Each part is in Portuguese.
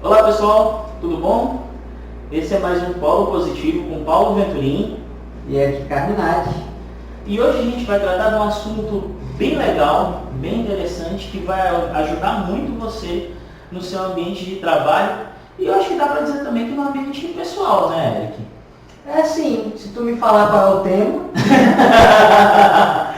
Olá pessoal, tudo bom? Esse é mais um Polo Positivo com Paulo Venturim. E aqui Carminati. E hoje a gente vai tratar de um assunto bem legal, bem interessante, que vai ajudar muito você no seu ambiente de trabalho. E eu acho que dá para dizer também que no ambiente pessoal, né, Eric? É sim, se tu me falar qual é o tema,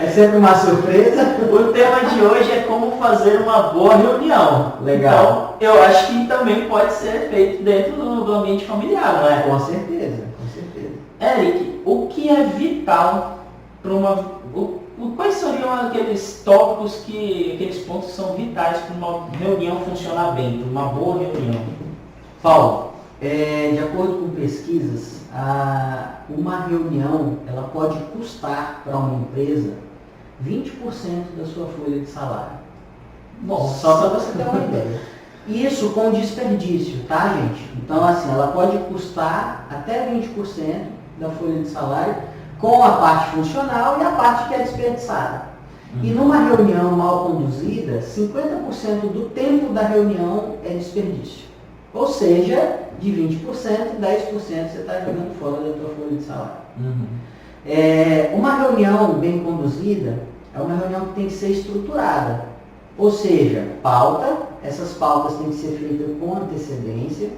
é sempre uma surpresa. O tema de hoje é como fazer uma boa reunião. Legal. Então, eu acho que também pode ser feito dentro do ambiente familiar, não é? Com certeza, com certeza. Eric, o que é vital para quais seriam aqueles tópicos aqueles pontos que são vitais para uma reunião funcionar bem, para uma boa reunião? Paulo, de acordo com pesquisas, uma reunião ela pode custar para uma empresa 20% da sua folha de salário. Bom, Só para você ter uma ideia. Isso com desperdício, tá, gente? Então, assim, ela pode custar até 20% da folha de salário com a parte funcional e a parte que é desperdiçada. E numa reunião mal conduzida, 50% do tempo da reunião é desperdício. Ou seja, de 20%, 10% você está jogando fora da tua folha de salário. Uma reunião bem conduzida é uma reunião que tem que ser estruturada. Ou seja, essas pautas têm que ser feitas com antecedência.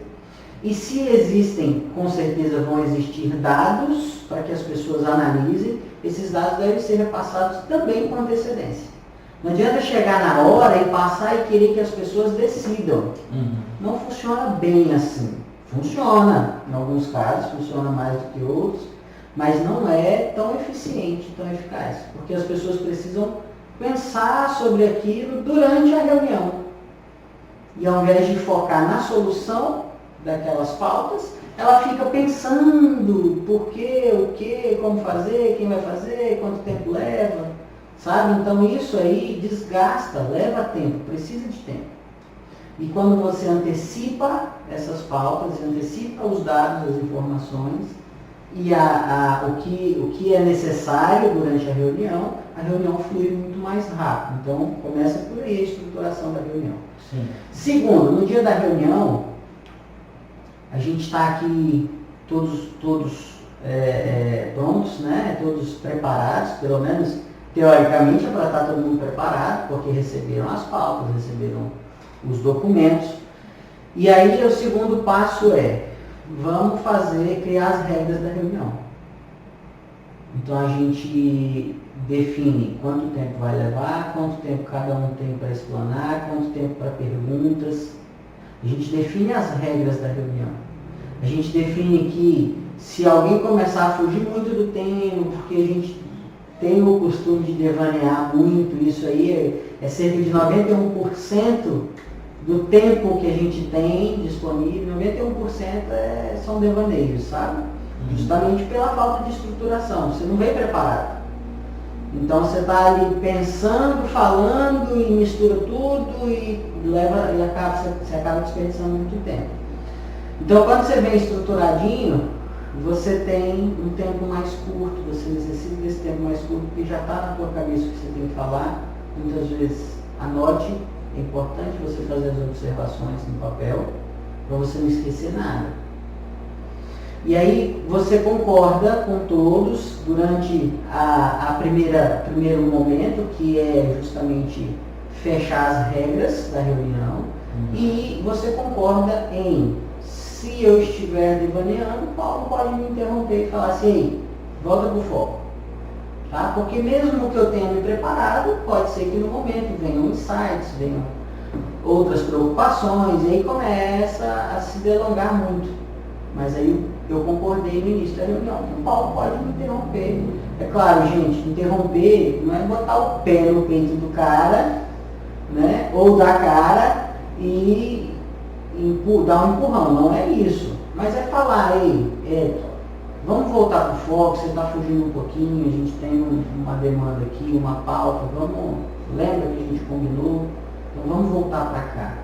E se existem, com certeza vão existir dados para que as pessoas analisem, esses dados devem ser repassados também com antecedência. Não adianta chegar na hora e passar e querer que as pessoas decidam. Não funciona bem assim. Funciona, em alguns casos, funciona mais do que outros, mas não é tão eficiente, tão eficaz. Porque as pessoas precisam pensar sobre aquilo durante a reunião. E ao invés de focar na solução daquelas pautas, ela fica pensando por quê, o que, como fazer, quem vai fazer, quanto tempo leva, sabe? Então isso aí desgasta, leva tempo, precisa de tempo. E quando você antecipa essas pautas, antecipa os dados, as informações e o que é necessário durante a reunião flui muito mais rápido. Então começa por aí a estruturação da reunião. Sim. Segundo, no dia da reunião, a gente está aqui todos prontos, né? Todos preparados, pelo menos teoricamente é para estar todo mundo preparado, porque receberam as pautas, receberam os documentos. E aí o segundo passo vamos criar as regras da reunião. Então a gente define quanto tempo vai levar, quanto tempo cada um tem para explanar, quanto tempo para perguntas. A gente define as regras da reunião. A gente define que se alguém começar a fugir muito do tempo, porque a gente tem o costume de devanear muito, isso aí é cerca de 91% do tempo que a gente tem disponível, 91% são devaneios, sabe? Justamente pela falta de estruturação, você não vem preparado. Então você está ali pensando, falando e mistura tudo e você acaba desperdiçando muito tempo. Então quando você vem estruturadinho, você tem um tempo mais curto, você necessita desse tempo mais curto, porque já está na tua cabeça o que você tem que falar. Muitas vezes anote, é importante você fazer as observações no papel, para você não esquecer nada. E aí você concorda com todos durante primeiro momento, que é justamente fechar as regras da reunião, e você concorda se eu estiver devaneando, o Paulo pode me interromper e falar assim, ei, volta para o foco. Tá? Porque mesmo que eu tenha me preparado, pode ser que no momento venham insights, venham outras preocupações, e aí começa a se delongar muito. Mas aí eu concordei no início da reunião que o Paulo pode me interromper. É claro, gente, interromper não é botar o pé no peito do cara, né? Ou da cara e dar um empurrão, não é isso. Mas é falar, vamos voltar para o foco, você está fugindo um pouquinho, a gente tem uma demanda aqui, uma pauta, lembra que a gente combinou? Então vamos voltar para cá.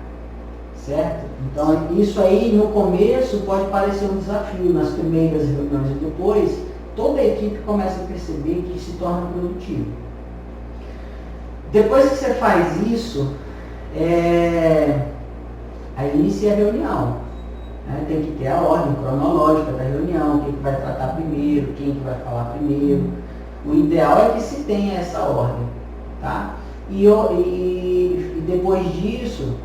Certo? Então isso aí no começo pode parecer um desafio nas primeiras reuniões e depois toda a equipe começa a perceber que se torna produtivo. Depois que você faz isso, Aí inicia a reunião. Né? Tem que ter a ordem cronológica da reunião, quem que vai tratar primeiro, quem que vai falar primeiro. O ideal é que se tenha essa ordem. Tá? E depois disso,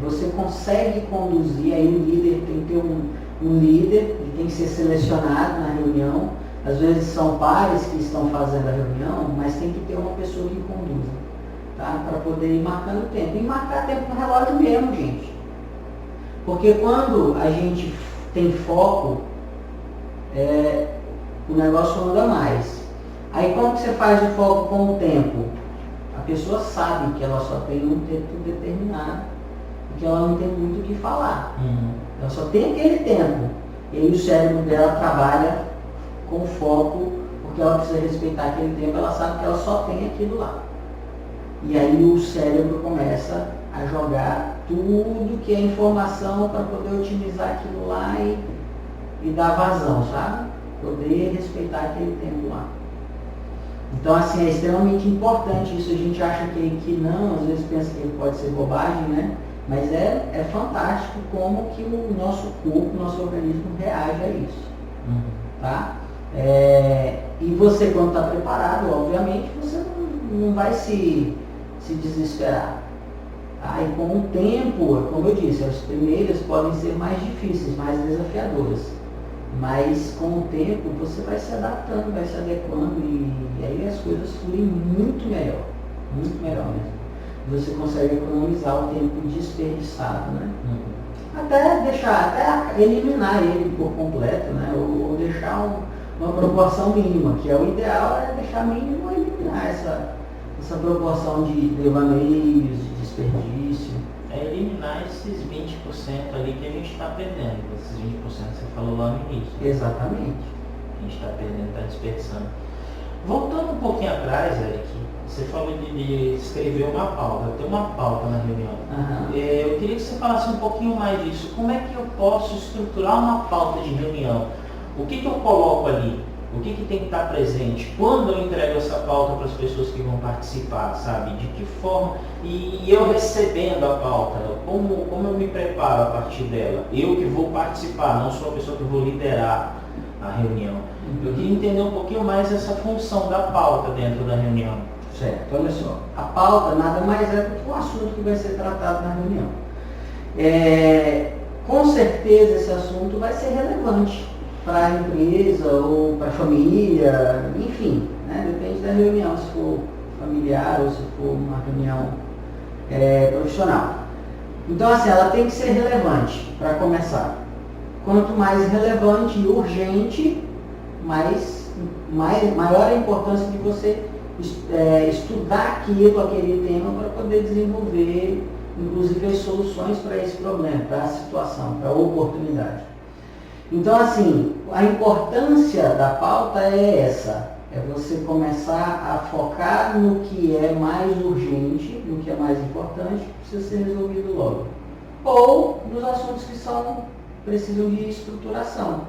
você consegue conduzir, aí o líder tem que ter um líder, ele tem que ser selecionado na reunião. Às vezes são pares que estão fazendo a reunião, mas tem que ter uma pessoa que conduza, tá? Para poder ir marcando o tempo. E marcar tempo no relógio mesmo, gente. Porque quando a gente tem foco, o negócio anda mais. Aí como que você faz o foco com o tempo? A pessoa sabe que ela só tem um tempo determinado, que ela não tem muito o que falar. Ela só tem aquele tempo. E aí o cérebro dela trabalha com foco, porque ela precisa respeitar aquele tempo, ela sabe que ela só tem aquilo lá. E aí o cérebro começa a jogar tudo que é informação para poder otimizar aquilo lá e dar vazão, sabe? Poder respeitar aquele tempo lá. Então, assim, é extremamente importante isso. A gente acha que não, às vezes pensa que pode ser bobagem, né? Mas é fantástico como que o nosso corpo, o nosso organismo reage a isso. Tá? E você, quando está preparado, obviamente, você não vai se desesperar. Tá? E com o tempo, como eu disse, as primeiras podem ser mais difíceis, mais desafiadoras. Mas com o tempo você vai se adaptando, vai se adequando e aí as coisas fluem muito melhor mesmo. Você consegue economizar o tempo desperdiçado, né? Até eliminar ele por completo, né? Ou deixar uma proporção mínima, que é o ideal, é deixar mínimo ou eliminar essa proporção de devaneios, de desperdício. É eliminar esses 20% ali que a gente está perdendo. Esses 20% que você falou lá no início. Exatamente. A gente está perdendo, está dispersando. Voltando um pouquinho atrás, Eric, você falou de escrever uma pauta, ter uma pauta na reunião. Eu queria que você falasse um pouquinho mais disso. Como é que eu posso estruturar uma pauta de reunião? O que eu coloco ali? O que tem que estar presente? Quando eu entrego essa pauta para as pessoas que vão participar, sabe? De que forma? E eu recebendo a pauta, como eu me preparo a partir dela? Eu que vou participar, não sou a pessoa que vou liderar a reunião. Eu queria entender um pouquinho mais essa função da pauta dentro da reunião. Certo, olha só. A pauta nada mais é do que o assunto que vai ser tratado na reunião. Com certeza esse assunto vai ser relevante para a empresa ou para a família, enfim, né? Depende da reunião, se for familiar ou se for uma reunião profissional. Então, assim, ela tem que ser relevante para começar. Quanto mais relevante e urgente, maior a importância de você estudar aquele tema para poder desenvolver, inclusive, as soluções para esse problema, para a situação, para a oportunidade. Então, assim, a importância da pauta é essa, é você começar a focar no que é mais urgente, no que é mais importante, que precisa ser resolvido logo. Ou nos assuntos que precisam de estruturação.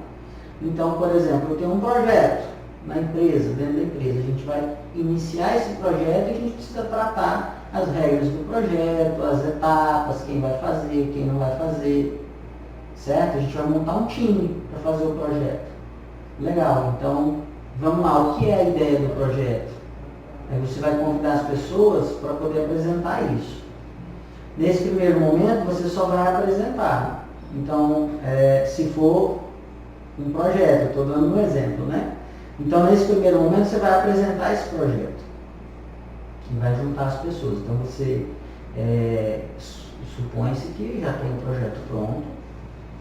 Então, por exemplo, eu tenho um projeto na empresa, dentro da empresa, a gente vai iniciar esse projeto e a gente precisa tratar as regras do projeto, as etapas, quem vai fazer, quem não vai fazer. Certo? A gente vai montar um time para fazer o projeto. Legal, então vamos lá, o que é a ideia do projeto? Aí você vai convidar as pessoas para poder apresentar isso. Nesse primeiro momento você só vai apresentar. Então, se for um projeto, estou dando um exemplo, né? Então nesse primeiro momento você vai apresentar esse projeto. E vai juntar as pessoas. Então você supõe-se que já tem o projeto pronto,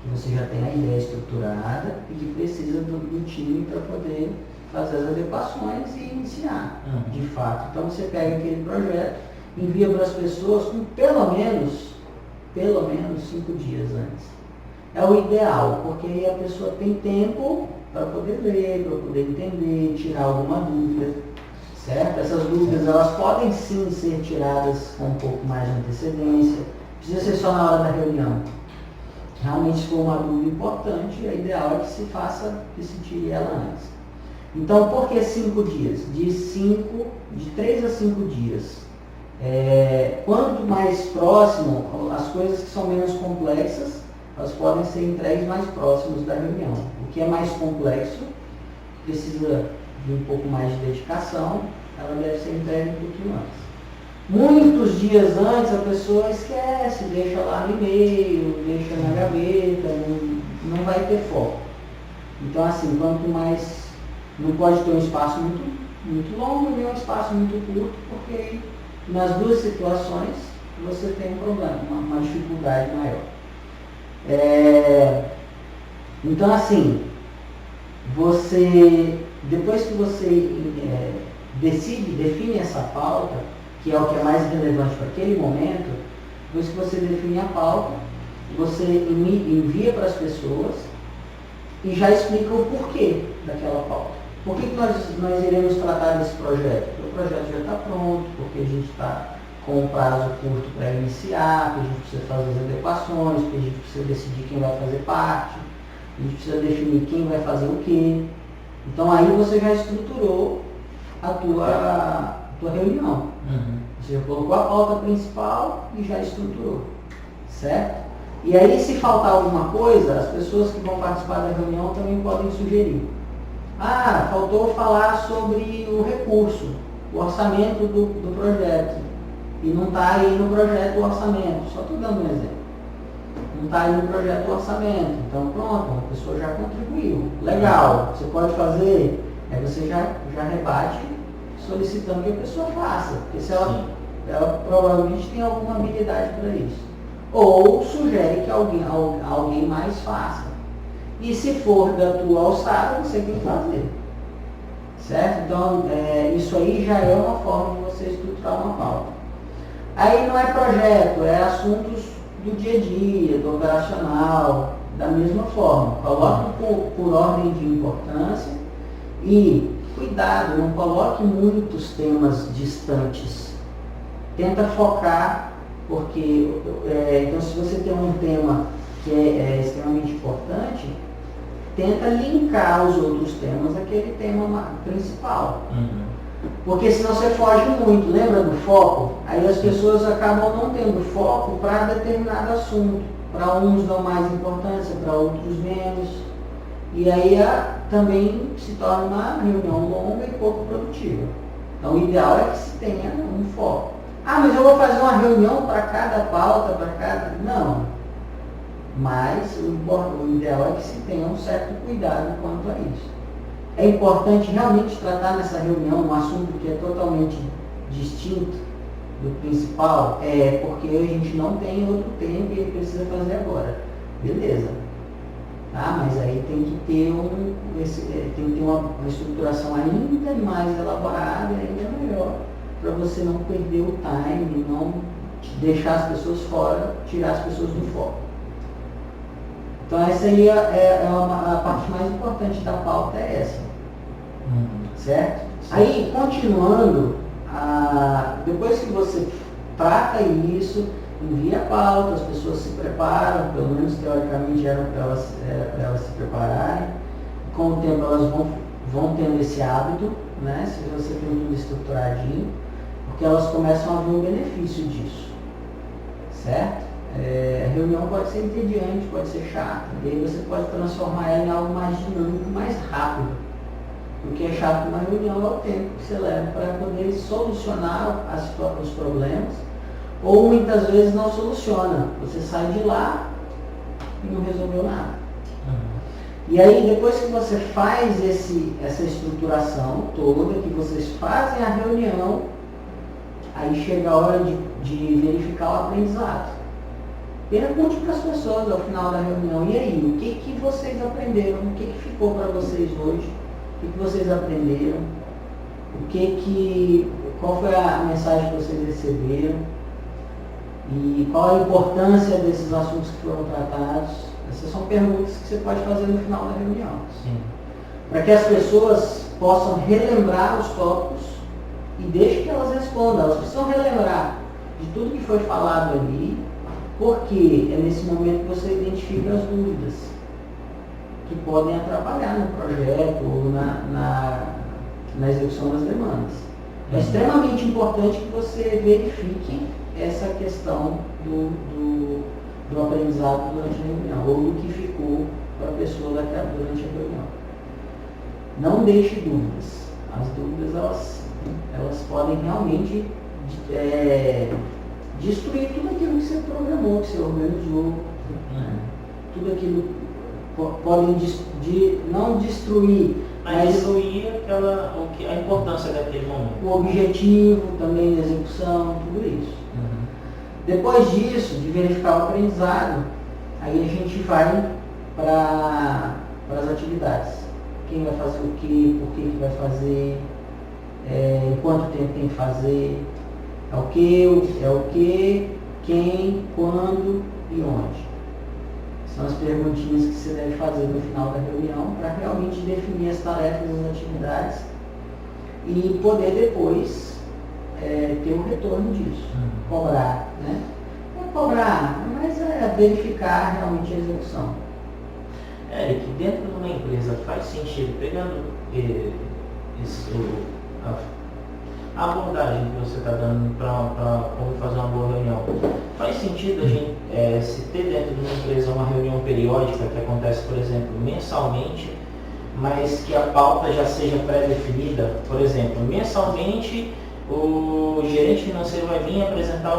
que você já tem a ideia estruturada e que precisa do time para poder fazer as adequações e iniciar, de fato. Então você pega aquele projeto, envia para as pessoas com pelo menos 5 dias antes. É o ideal, porque aí a pessoa tem tempo para poder ler, para poder entender, tirar alguma dúvida, certo? Essas dúvidas, elas podem sim ser tiradas com um pouco mais de antecedência, precisa ser só na hora da reunião. Realmente, se for uma dúvida importante, o ideal é que se tire ela antes. Então, por que 5 dias? De 3 a 5 dias Quanto mais próximo, as coisas que são menos complexas, elas podem ser entregues mais próximos da reunião. O que é mais complexo precisa de um pouco mais de dedicação, ela deve ser entregue um pouquinho antes. Muitos dias antes a pessoa esquece, deixa lá no e-mail, deixa na gaveta, não vai ter foco. Então assim, quanto mais, não pode ter um espaço muito longo nem um espaço muito curto, porque aí, nas duas situações você tem um problema, uma dificuldade maior. Então assim, depois que você define essa pauta, que é o que é mais relevante para aquele momento, depois que você define a pauta, você envia para as pessoas e já explica o porquê daquela pauta. Por que nós iremos tratar desse projeto? Porque o projeto já está pronto, porque a gente está com um prazo curto para iniciar, porque a gente precisa fazer as adequações, porque a gente precisa decidir quem vai fazer parte, a gente precisa definir quem vai fazer o quê. Então aí você já estruturou a tua reunião. Você já colocou a pauta principal e já estruturou, certo? E aí, se faltar alguma coisa, as pessoas que vão participar da reunião também podem sugerir. Faltou falar sobre o recurso, o orçamento do projeto. E não está aí no projeto o orçamento. Só estou dando um exemplo. Não está aí no projeto o orçamento. Então, pronto, a pessoa já contribuiu. Legal, você pode fazer. Aí você já rebate solicitando que a pessoa faça. Porque se ela provavelmente tem alguma habilidade para isso. Ou sugere que alguém mais faça. E se for da tua alçada, você tem que fazer. Certo? Então, isso aí já é uma forma de você estruturar uma pauta. Aí não é projeto, é assuntos do dia a dia, do operacional, da mesma forma. Coloque por ordem de importância e, cuidado, não coloque muitos temas distantes. Tenta focar, porque, então se você tem um tema que é extremamente importante, tenta linkar os outros temas àquele tema principal. Porque senão você foge muito, lembra do foco? Aí as pessoas acabam não tendo foco para determinado assunto. Para uns dão mais importância, para outros menos. E aí também se torna uma reunião longa e pouco produtiva. Então o ideal é que se tenha um foco. Mas eu vou fazer uma reunião para cada pauta, para cada... Não. Mas o ideal é que se tenha um certo cuidado quanto a isso. É importante realmente tratar nessa reunião um assunto que é totalmente distinto do principal, porque a gente não tem outro tempo e ele precisa fazer agora. Beleza. Mas aí tem que ter uma estruturação ainda mais elaborada, ainda melhor, para você não perder o time, não deixar as pessoas fora, tirar as pessoas do foco. Então essa aí a parte mais importante da pauta é essa. Certo? Aí, continuando, depois que você trata isso, envia a pauta, as pessoas se preparam, pelo menos teoricamente era para elas se prepararem. Com o tempo elas vão tendo esse hábito, né? Se você tem tudo estruturadinho, porque elas começam a ver o benefício disso. Certo? A reunião pode ser entediante, pode ser chata, e aí você pode transformar ela em algo mais dinâmico, mais rápido. O que é chato na reunião é o tempo que você leva para poder solucionar os problemas, ou muitas vezes não soluciona. Você sai de lá e não resolveu nada. E aí, depois que você faz essa estruturação toda, que vocês fazem a reunião, aí chega a hora de verificar o aprendizado. Pergunte para as pessoas ao final da reunião: e aí, o que vocês aprenderam? O que ficou para vocês hoje? O que vocês aprenderam? Qual foi a mensagem que vocês receberam? E qual a importância desses assuntos que foram tratados? Essas são perguntas que você pode fazer no final da reunião. Para que as pessoas possam relembrar os tópicos e deixe que elas respondam. Elas precisam relembrar de tudo que foi falado ali, porque é nesse momento que você identifica as dúvidas que podem atrapalhar no projeto ou na execução das demandas. É extremamente importante que você verifique essa questão do aprendizado durante a reunião, ou do que ficou para a pessoa durante a reunião. Não deixe dúvidas. As dúvidas, elas podem realmente destruir tudo aquilo que você programou, que você organizou. Né? Tudo aquilo podem não destruir, mas destruir a importância daquele momento. O objetivo também da execução, tudo isso. Depois disso, de verificar o aprendizado, aí a gente vai para as atividades. Quem vai fazer o quê, por que vai fazer, em quanto tempo tem que fazer, é o que, quem, quando e onde. São as perguntinhas que você deve fazer no final da reunião para realmente definir as tarefas e as atividades e poder depois ter o retorno disso. Cobrar, né? Não é cobrar, mas é verificar realmente a execução. Eric, dentro de uma empresa faz sentido, pegando a abordagem que você está dando para como fazer uma boa reunião, faz sentido a gente se ter dentro de uma empresa uma reunião periódica que acontece, por exemplo, mensalmente, mas que a pauta já seja pré-definida? Por exemplo, mensalmente o gerente financeiro vai vir apresentar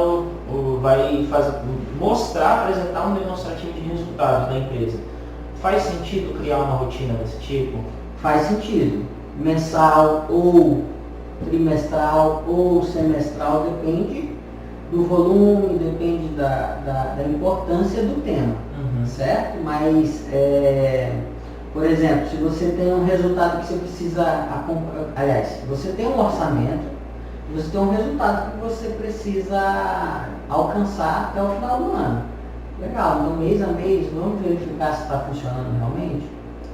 apresentar um demonstrativo de resultados da empresa. Faz sentido criar uma rotina desse tipo? Faz sentido. Mensal ou trimestral ou semestral, depende do volume, depende da importância do tema, certo? Mas, por exemplo, se você tem um resultado que você precisa aliás, você tem um orçamento, você tem um resultado que você precisa alcançar até o final do ano. Legal, então mês a mês, vamos verificar se está funcionando realmente?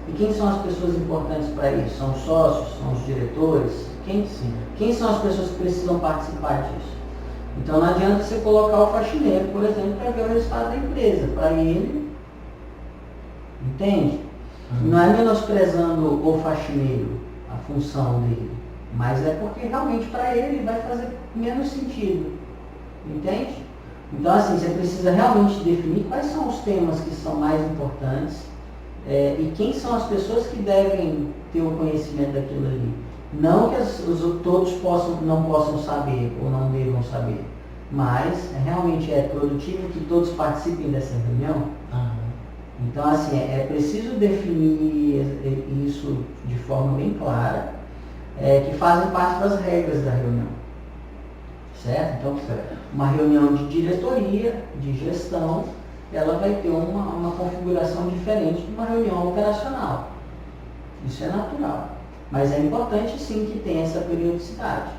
E quem são as pessoas importantes para isso? São os sócios? São os diretores? Quem são as pessoas que precisam participar disso? Então não adianta você colocar o faxineiro, por exemplo, para ver o resultado da empresa. Para ele, entende? Não é menosprezando o faxineiro, a função dele, mas é porque realmente para ele vai fazer menos sentido. Entende? Então assim, você precisa realmente definir quais são os temas que são mais importantes e quem são as pessoas que devem ter o conhecimento daquilo ali. Não que todos não possam saber ou não devam saber, mas realmente é produtivo que todos participem dessa reunião. Então assim, é preciso definir isso de forma bem clara, que fazem parte das regras da reunião. Certo? Então, uma reunião de diretoria, de gestão, ela vai ter uma configuração diferente de uma reunião operacional. Isso é natural. Mas é importante sim que tenha essa periodicidade.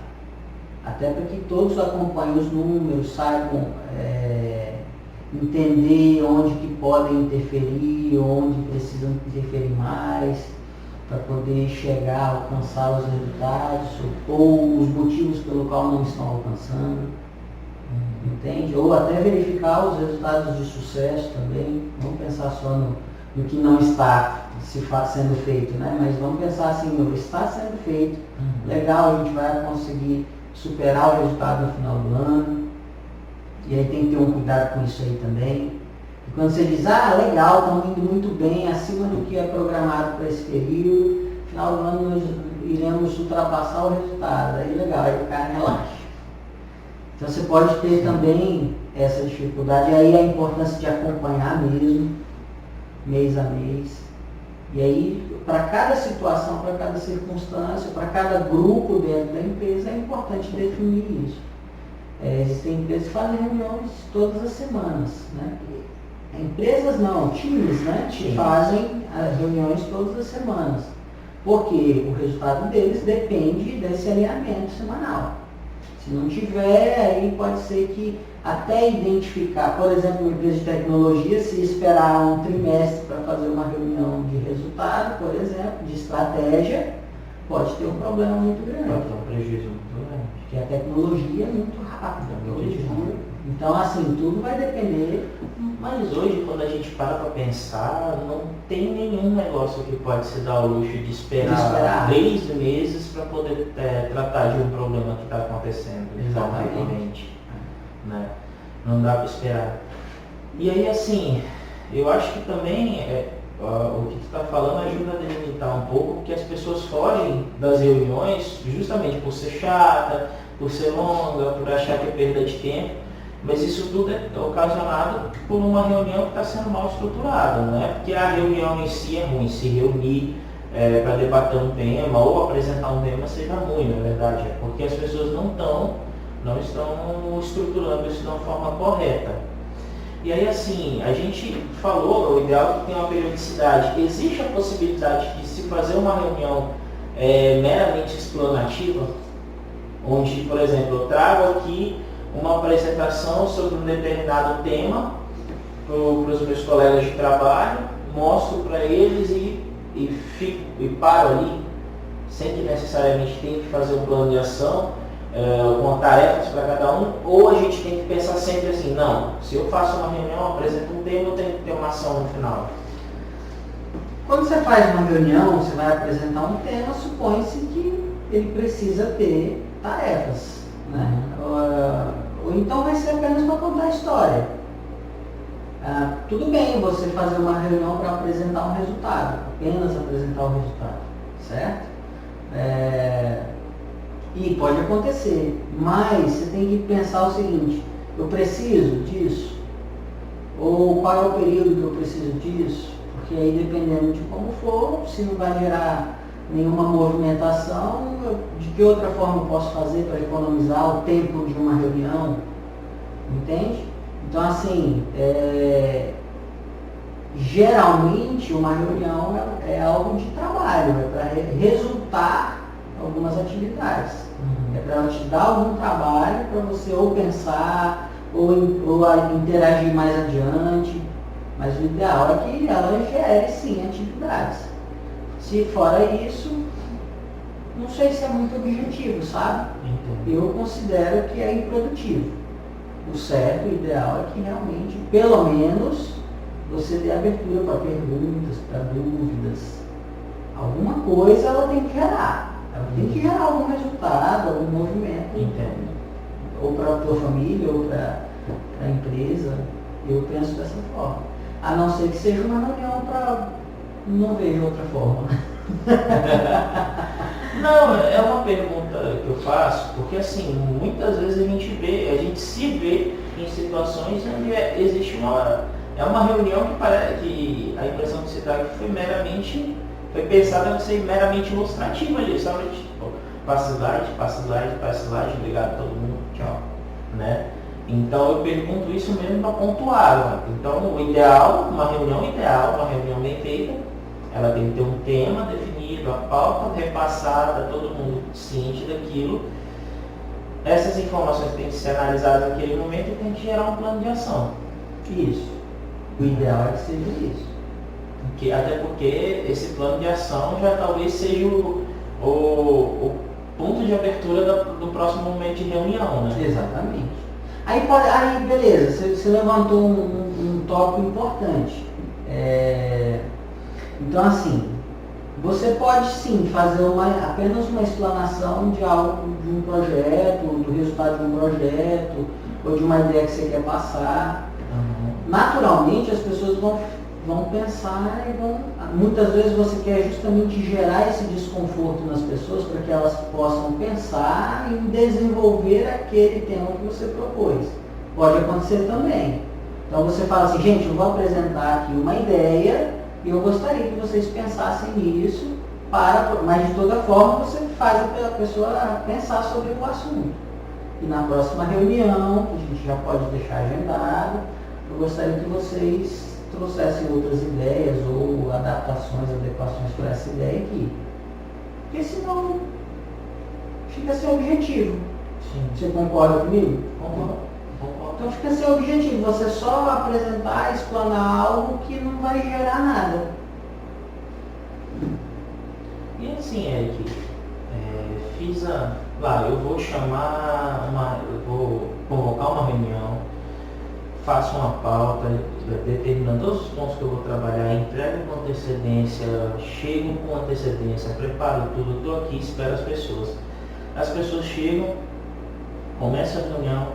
Até para que todos acompanhem os números, saibam entender onde que podem interferir, onde precisam interferir mais, para poder chegar, alcançar os resultados, ou os motivos pelo qual não estão alcançando, entende? Ou até verificar os resultados de sucesso também. Vamos pensar só no que não está sendo feito, né? Mas vamos pensar assim, está sendo feito, legal, a gente vai conseguir superar o resultado no final do ano, e aí tem que ter um cuidado com isso aí também. E quando você diz, legal, estamos indo muito bem, acima do que é programado para esse período, no final do ano nós iremos ultrapassar o resultado, aí legal, aí o cara relaxa. Então você pode ter também essa dificuldade, e aí a importância de acompanhar mesmo, mês a mês. E aí, para cada situação, para cada circunstância, para cada grupo dentro da empresa, é importante definir isso. Existem empresas que fazem reuniões todas as semanas, né? Empresas não, times, né? Que fazem as reuniões todas as semanas. Porque o resultado deles depende desse alinhamento semanal. Se não tiver, aí pode ser que até identificar, por exemplo, uma empresa de tecnologia, se esperar um trimestre para fazer uma reunião de resultado, por exemplo, de estratégia, pode ter um problema muito grande. Pode ter um prejuízo muito grande. Porque a tecnologia é muito rápida. Então, assim, tudo vai depender, Mas hoje, quando a gente para pensar, não tem nenhum negócio que pode se dar o luxo de esperar 3 meses para poder tratar de um problema que está acontecendo de forma recorrente, né? Não dá para esperar. E aí, assim, eu acho que também o que tu está falando ajuda a delimitar um pouco, porque as pessoas fogem das reuniões justamente por ser chata, por ser longa, por achar que é perda de tempo. Mas isso tudo é ocasionado por uma reunião que está sendo mal estruturada, não é porque a reunião em si é ruim, se reunir para debater um tema ou apresentar um tema seja ruim, na verdade, é porque as pessoas não estão estruturando isso de uma forma correta. E aí, assim, a gente falou, o ideal é que tenha uma periodicidade. Existe a possibilidade de se fazer uma reunião meramente explanativa, onde, por exemplo, eu trago aqui uma apresentação sobre um determinado tema para os meus colegas de trabalho, mostro para eles e paro ali, sem que necessariamente tenha que fazer um plano de ação, com tarefas para cada um, ou a gente tem que pensar sempre assim, não, se eu faço uma reunião, apresento um tema, eu tenho que ter uma ação no final. Quando você faz uma reunião, você vai apresentar um tema, supõe-se que ele precisa ter tarefas, né? Ou então vai ser apenas para contar a história. Tudo bem você fazer uma reunião para apresentar um resultado, apenas apresentar o resultado, certo? E pode acontecer, mas você tem que pensar o seguinte, eu preciso disso? Ou qual é o período que eu preciso disso? Porque aí dependendo de como for, se não vai gerar nenhuma movimentação, de que outra forma eu posso fazer para economizar o tempo de uma reunião? Entende? Então assim, geralmente uma reunião é algo de trabalho, é para resultar algumas atividades. É para te dar algum trabalho para você ou pensar ou interagir mais adiante, mas o ideal é que ela gere sim atividades. Se fora isso, não sei se é muito objetivo, sabe? Eu considero que é improdutivo. O certo, o ideal é que realmente, pelo menos, você dê abertura para perguntas, para dúvidas. Alguma coisa ela tem que gerar. Ela tem que gerar algum resultado, algum movimento. Entendo. Ou para a tua família, ou para a empresa. Eu penso dessa forma. A não ser que seja uma reunião para... Não vejo outra forma. Não, é uma pergunta que eu faço, porque assim, muitas vezes a gente se vê em situações onde existe uma reunião que parece que a impressão que se dá que foi pensada em ser meramente ilustrativa ali, sabe? Tipo, passa slide, obrigado a todo mundo, tchau, né? Então eu pergunto isso mesmo para pontuar, né? Então o ideal, uma reunião bem feita, ela tem que ter um tema definido, a pauta repassada, todo mundo ciente daquilo. Essas informações têm que ser analisadas naquele momento e tem que gerar um plano de ação. Isso. O ideal é que seja isso. Até porque esse plano de ação já talvez seja o ponto de abertura do próximo momento de reunião, né? Exatamente. Aí beleza, você levantou um tópico importante. Então assim, você pode sim fazer apenas uma explanação de algo, de um projeto, do resultado de um projeto, ou de uma ideia que você quer passar. Naturalmente as pessoas vão pensar e muitas vezes você quer justamente gerar esse desconforto nas pessoas para que elas possam pensar em desenvolver aquele tema que você propôs. Pode acontecer também. Então você fala assim, gente, eu vou apresentar aqui uma ideia e eu gostaria que vocês pensassem nisso, mas de toda forma você faz a pessoa pensar sobre o assunto. E na próxima reunião, que a gente já pode deixar agendado, eu gostaria que vocês trouxessem outras ideias ou adaptações, adequações para essa ideia aqui. Porque senão fica sem objetivo. Sim. Você concorda comigo? Concordo. Então fica sem objetivo, você só apresentar, explanar algo que não vai gerar nada. E assim, Eric, eu vou convocar uma reunião, faço uma pauta, determinando todos os pontos que eu vou trabalhar, entrego com antecedência, chego com antecedência, preparo tudo, estou aqui, espero as pessoas. As pessoas chegam, começa a reunião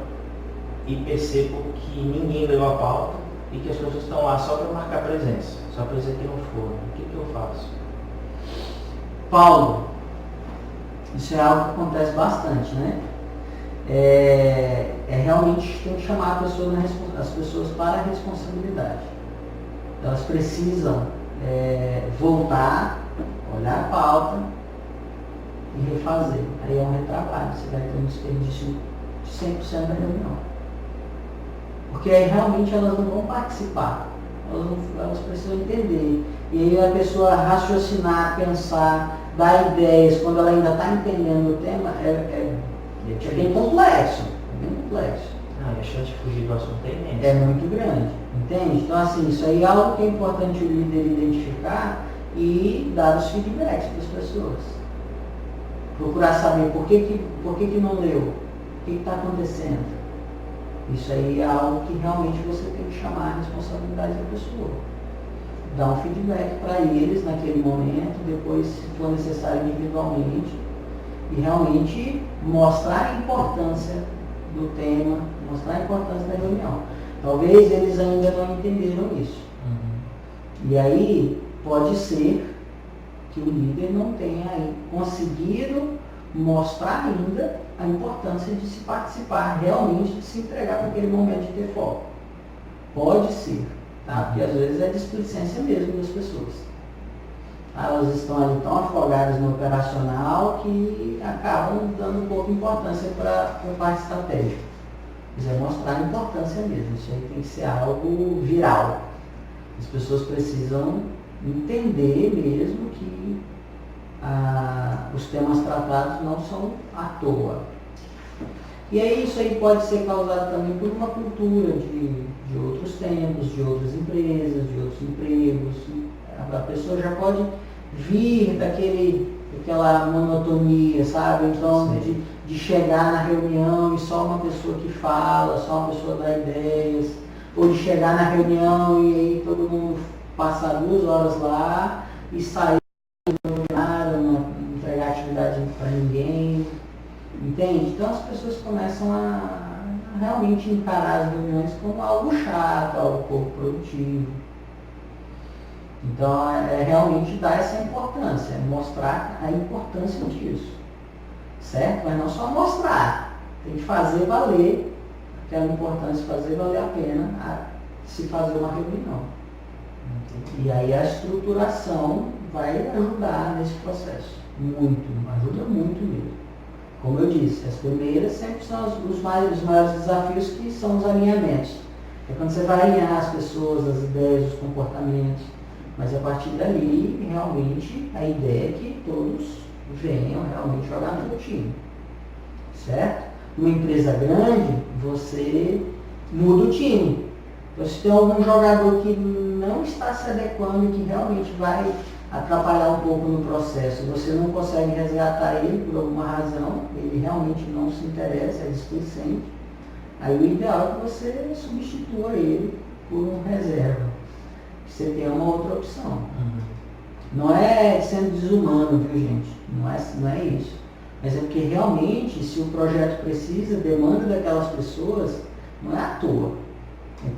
e percebo que ninguém leu a pauta e que as pessoas estão lá só para marcar presença, só para dizer que não foram. O que eu faço? Paulo, isso é algo que acontece bastante, né? Realmente tem que chamar as pessoas para a responsabilidade. Elas precisam voltar, olhar a pauta e refazer. Aí é um retrabalho, você vai ter um desperdício de 100% da reunião. Porque aí realmente elas não vão participar, elas precisam entender. E aí a pessoa raciocinar, pensar, dar ideias, quando ela ainda está entendendo o tema, é bem complexo. É bem complexo. A chance de fugir do assunto é imensa. É muito grande, entende? Então assim, isso aí é algo que é importante o líder identificar e dar os feedbacks para as pessoas. Procurar saber por que não leu, o que está acontecendo. Isso aí é algo que realmente você tem que chamar a responsabilidade da pessoa. Dar um feedback para eles naquele momento, depois, se for necessário, individualmente, e realmente mostrar a importância do tema, mostrar a importância da reunião. Talvez eles ainda não entenderam isso. E aí pode ser que o líder não tenha conseguido mostrar ainda a importância de se participar, realmente de se entregar para aquele momento de ter foco. Pode ser, tá? Porque às vezes é displicência mesmo das pessoas. Elas estão ali tão afogadas no operacional que acabam dando pouca importância para a parte estratégica. Mas é mostrar a importância mesmo, isso aí tem que ser algo viral. As pessoas precisam entender mesmo que os temas tratados não são à toa. E aí isso aí pode ser causado também por uma cultura de outros tempos, de outras empresas, de outros empregos. A pessoa já pode vir daquela monotonia, sabe? Então, de chegar na reunião e só uma pessoa que fala, só uma pessoa dá ideias, ou de chegar na reunião e aí todo mundo passar 2 horas lá e sair, não entregar atividade para ninguém, entende? Então as pessoas começam a realmente encarar as reuniões como algo chato, algo pouco produtivo. Então realmente dar essa importância, mostrar a importância disso, certo? Mas não só mostrar, tem que fazer valer aquela importância, fazer valer a pena se fazer uma reunião. E aí a estruturação vai ajudar nesse processo, ajuda muito mesmo. Como eu disse, as primeiras sempre são os maiores desafios, que são os alinhamentos. É quando você vai alinhar as pessoas, as ideias, os comportamentos, mas a partir dali, realmente, a ideia é que todos venham realmente jogar no time, certo? Numa empresa grande, você muda o time. Então, se tem algum jogador que não está se adequando e que realmente vai atrapalhar um pouco no processo, você não consegue resgatar ele por alguma razão, ele realmente não se interessa, é displicente, aí o ideal é que você substitua ele por um reserva, que você tenha uma outra opção. Não é sendo desumano, viu, gente? Não é isso. Mas é porque realmente, se o projeto precisa, demanda daquelas pessoas, não é à toa.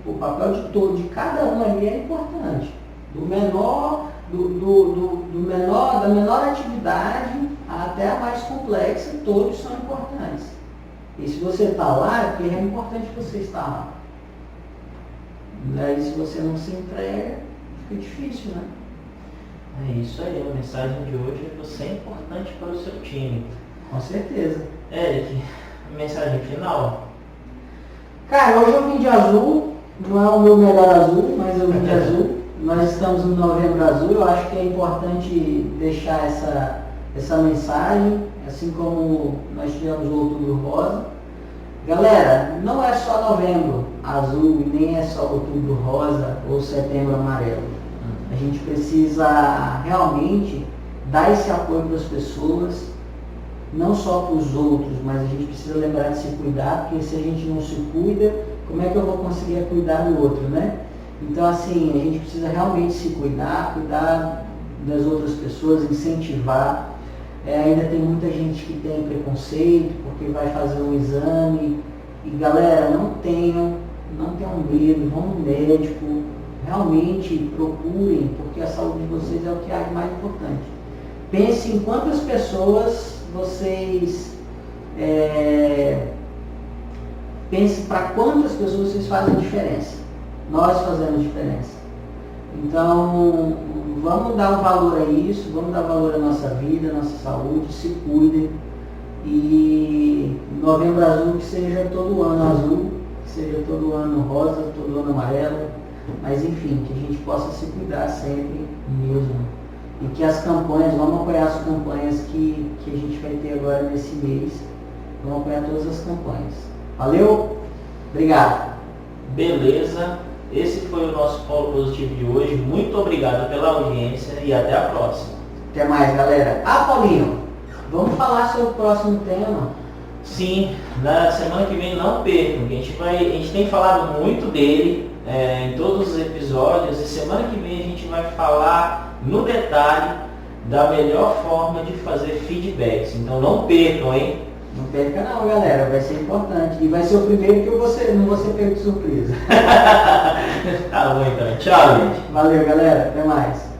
O papel de cada um ali é importante. Da menor atividade até a mais complexa, todos são importantes. E se você está lá, é porque é importante você estar lá. Daí se você não se entrega, fica difícil, né? É isso aí, a mensagem de hoje é: você é importante para o seu time. Com certeza. Eric, mensagem final? Cara, hoje eu vim de azul, não é o meu melhor azul, mas eu vim de azul. Nós estamos no Novembro Azul, eu acho que é importante deixar essa mensagem, assim como nós tivemos o Outubro Rosa. Galera, não é só Novembro Azul, nem é só Outubro Rosa ou Setembro Amarelo. A gente precisa realmente dar esse apoio para as pessoas, não só para os outros, mas a gente precisa lembrar de se cuidar, porque se a gente não se cuida, como é que eu vou conseguir cuidar do outro, né? Então, assim, a gente precisa realmente se cuidar, cuidar das outras pessoas, incentivar. Ainda tem muita gente que tem preconceito porque vai fazer um exame. E galera, não tenham medo, vão no médico, realmente procurem, porque a saúde de vocês é o que é mais importante. Pense em quantas pessoas vocês, pense para quantas pessoas vocês fazem diferença. Nós fazemos diferença. Então, vamos dar um valor a isso, vamos dar valor à nossa vida, à nossa saúde, se cuidem. E Novembro Azul que seja todo ano azul, que seja todo ano rosa, todo ano amarelo, mas enfim, que a gente possa se cuidar sempre mesmo. E que as campanhas, vamos apoiar as campanhas que a gente vai ter agora nesse mês, vamos apoiar todas as campanhas. Valeu? Obrigado. Beleza, esse foi o nosso Polo Positivo de hoje. Muito obrigado pela audiência e até a próxima. Até mais, galera. Paulinho, vamos falar sobre o próximo tema? Sim, na semana que vem não percam, que a gente tem falado muito dele em todos os episódios, e semana que vem a gente vai falar no detalhe da melhor forma de fazer feedbacks. Então não percam, hein? Não perca não, galera, vai ser importante. E vai ser o primeiro que não vou ser pego de surpresa. Tá bom então, tchau, gente. Valeu, galera, até mais.